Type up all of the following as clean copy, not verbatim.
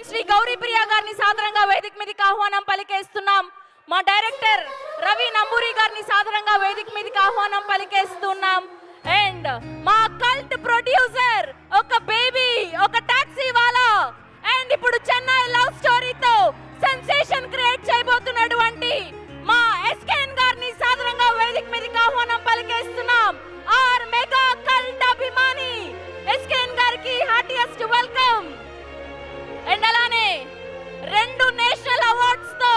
శ్రీ గౌరీప్రియ గారిని సాదరంగా వేదిక మీదకి ఆహ్వానం పలికేస్తున్నాం. మా డైరెక్టర్ రవి నంబూరి గారిని సాదరంగా వేదిక మీదకి ఆహ్వానం పలికేస్తున్నాం. అండ్ మా కల్ట్ ప్రొడ్యూసర్, ఒక బేబీ, ఒక టాక్సీ వాలా, అండ్ ఇప్పుడు చెన్నై లవ్ స్టోరీతో సెన్సేషన్ క్రియేట్ చేయబోతున్నటువంటి మా ఎస్కేఎన్ గారిని సాదరంగా వేదిక మీదకి ఆహ్వానం పలికేస్తున్నాం. ఆర్ మెగా కల్ట్ అభిమాని ఎస్కేఎన్ గారికి హార్టియెస్ట్ వెల్కమ్. అండ్ అలానే 2 నేషనల్ అవార్డ్స్ తో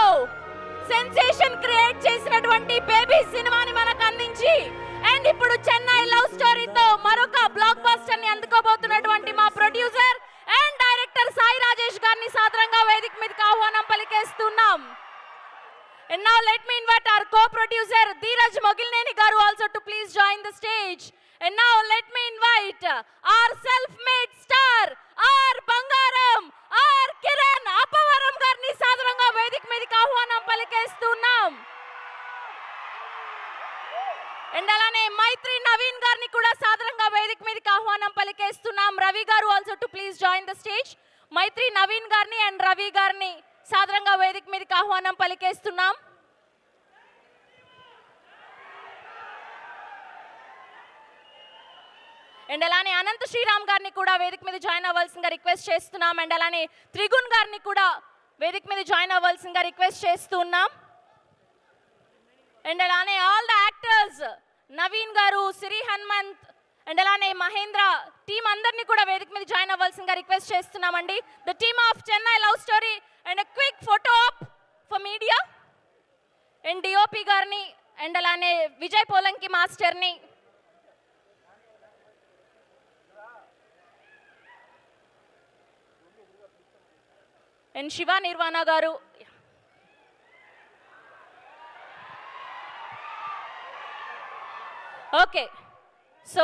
సెన్సేషన్ క్రియేట్ చేసినటువంటి బేబీ సినిమాని మనకు అందించి అండ్ ఇప్పుడు చెన్నై లవ్ స్టోరీతో మరొక బ్లాక్ బస్టర్ ని అందుకోబోతున్నటువంటి మా producer and director Sai Rajesh గారిని సాదరంగా వేదిక మీదకి ఆహ్వానం పలికేస్తున్నాం. And now let me invite our co-producer Dheeraj Mogilneni garu also to please join the stage. And now let me invite our self-made star, our Bangaram, our Kiran Appavaram garni sadaranga vedik mediki ahvanam palikestunnam. And alane Maitri Naveen garni kuda sadaranga vedik mediki ahvanam palikestunnam. Ravi garu also to please join the stage. Maitri Naveen garni and Ravi garni సాదరంగా వేదిక మీదకి ఆహ్వానం పలికేస్తున్నాం. And అలానే అనంత శ్రీరామ్ గారిని కూడా వేదిక మీద join అవ్వాల్సిందిగా request చేస్తున్నాం. అండ్ అలానే త్రిగుణ్ గారిని కూడా వేదిక మీద జాయిన్ అవ్వాల్సిందిగా రిక్వెస్ట్ చేస్తున్నాం. అండ్ అలానే ఆల్ ద యాక్టర్స్, నవీన్ గారు, సిరి హనుమంత్, అండ్ అలానే మహేంద్ర టీం అందరినీ కూడా వేదిక మీద జాయిన్ అవ్వాల్సిందిగా రిక్వెస్ట్ చేస్తున్నామండి. The team of Chennai love story and quick photo op for media. And DOP గారిని అండ్ అలానే విజయ్ పోలంకి మాస్టర్ని, అండ్ శివ నిర్వాణ గారు. Okay, so